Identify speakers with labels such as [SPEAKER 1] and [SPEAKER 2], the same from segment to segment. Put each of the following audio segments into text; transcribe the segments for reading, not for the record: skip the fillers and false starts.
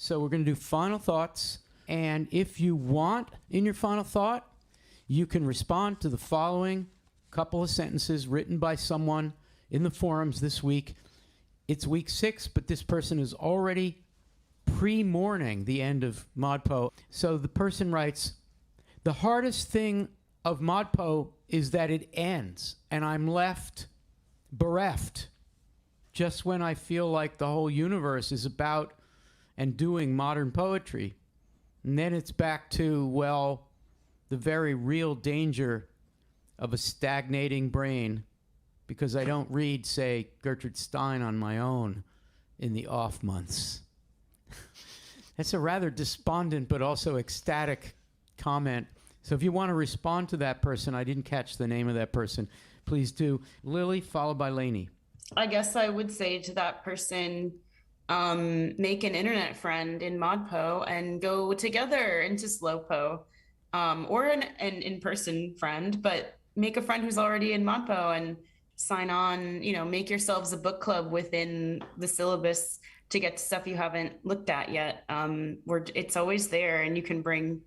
[SPEAKER 1] So we're going to do final thoughts. And if you want, in your final thought, you can respond to the following couple of sentences written by someone in the forums this week. It's week 6, but this person is already pre-mourning the end of ModPo. So the person writes, the hardest thing of ModPo is that it ends, and I'm left bereft just when I feel like the whole universe is about and doing modern poetry. And then it's back to, well, the very real danger of a stagnating brain, because I don't read, say, Gertrude Stein on my own in the off months. That's a rather despondent but also ecstatic comment. So if you want to respond to that person, I didn't catch the name of that person, please do. Lily, followed by Lainey.
[SPEAKER 2] I guess I would say to that person, make an internet friend in ModPo and go together into Slowpo, or an in-person friend, but make a friend who's already in ModPo and sign on, make yourselves a book club within the syllabus to get to stuff you haven't looked at yet. It's always there, and you can bring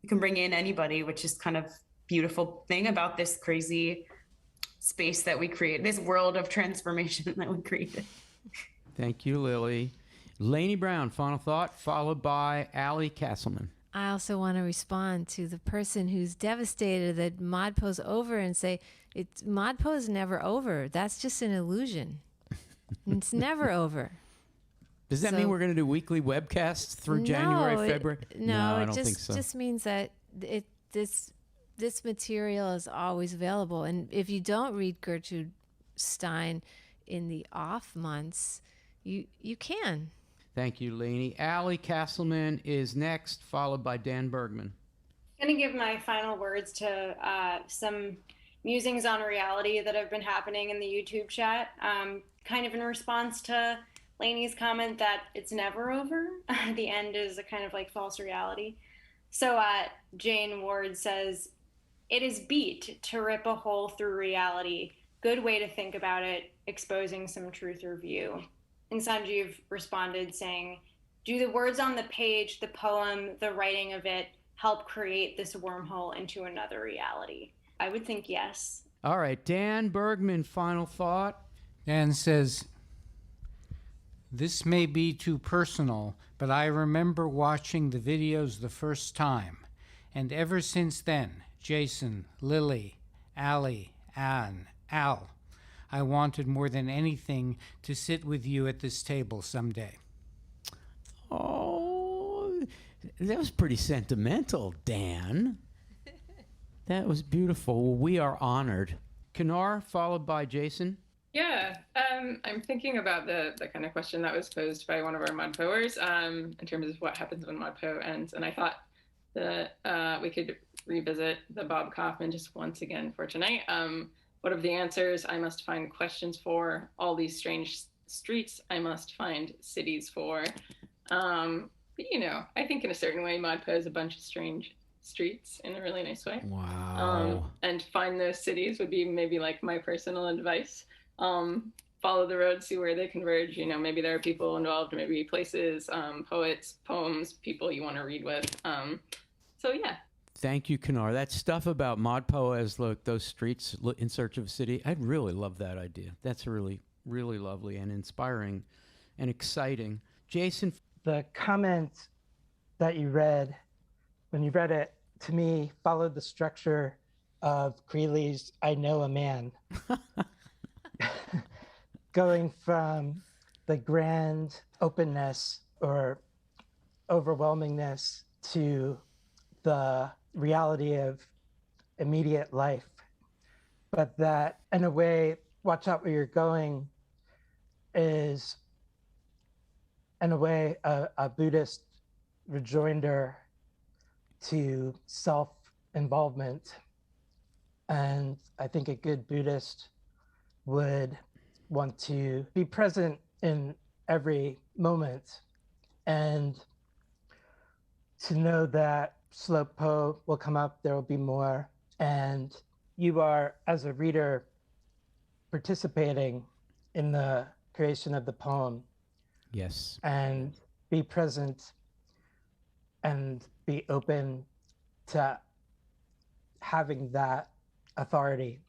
[SPEAKER 2] in anybody, which is kind of beautiful thing about this crazy space that we create, this world of transformation that we created.
[SPEAKER 1] Thank you, Lily. Lainey Brown, final thought, followed by Allie Castleman.
[SPEAKER 3] I also want to respond to the person who's devastated that ModPo's over and say, ModPo is never over. That's just an illusion. It's never over.
[SPEAKER 1] Does that mean we're going to do weekly webcasts through January, February?
[SPEAKER 3] No,
[SPEAKER 1] I don't think so.
[SPEAKER 3] It just means that this material is always available. And if you don't read Gertrude Stein in the off months, you can.
[SPEAKER 1] Thank you, Lainey. Allie Castleman is next, followed by Dan Bergman.
[SPEAKER 4] I'm going to give my final words to some musings on reality that have been happening in the YouTube chat, kind of in response to Lainey's comment that it's never over. The end is a kind of like false reality. So Jane Ward says, it is beat to rip a hole through reality. Good way to think about it, exposing some truth or view. And Sanjeev responded saying, do the words on the page, the poem, the writing of it help create this wormhole into another reality? I would think yes.
[SPEAKER 1] All right, Dan Bergman, final thought.
[SPEAKER 5] Dan says, this may be too personal, but I remember watching the videos the first time. And ever since then, Jason, Lily, Allie, Anne, Al, I wanted more than anything to sit with you at this table someday.
[SPEAKER 1] Oh, that was pretty sentimental, Dan. That was beautiful. Well, we are honored. Kanar, followed by Jason.
[SPEAKER 6] Yeah, I'm thinking about the kind of question that was posed by one of our ModPoers in terms of what happens when ModPo ends. And I thought that we could revisit the Bob Kaufman just once again for tonight. What of the answers I must find questions for, all these strange streets I must find cities for. But, I think in a certain way, ModPo is a bunch of strange streets in a really nice way.
[SPEAKER 1] Wow.
[SPEAKER 6] And find those cities would be maybe like my personal advice. Follow the road, see where they converge. Maybe there are people involved, maybe places, poets, poems, people you want to read with. So yeah.
[SPEAKER 1] Thank you, Kanar. That stuff about ModPo as those streets in search of a city, I'd really love that idea. That's really, really lovely and inspiring and exciting. Jason?
[SPEAKER 7] The comment that you read, when you read it, to me, followed the structure of Creeley's I Know a Man. Going from the grand openness or overwhelmingness to the reality of immediate life, but that in a way, watch out where you're going is in a way a Buddhist rejoinder to self-involvement. And I think a good Buddhist would want to be present in every moment and to know that Slowpo will come up, there will be more, and you are, as a reader, participating in the creation of the poem.
[SPEAKER 1] Yes.
[SPEAKER 7] And be present and be open to having that authority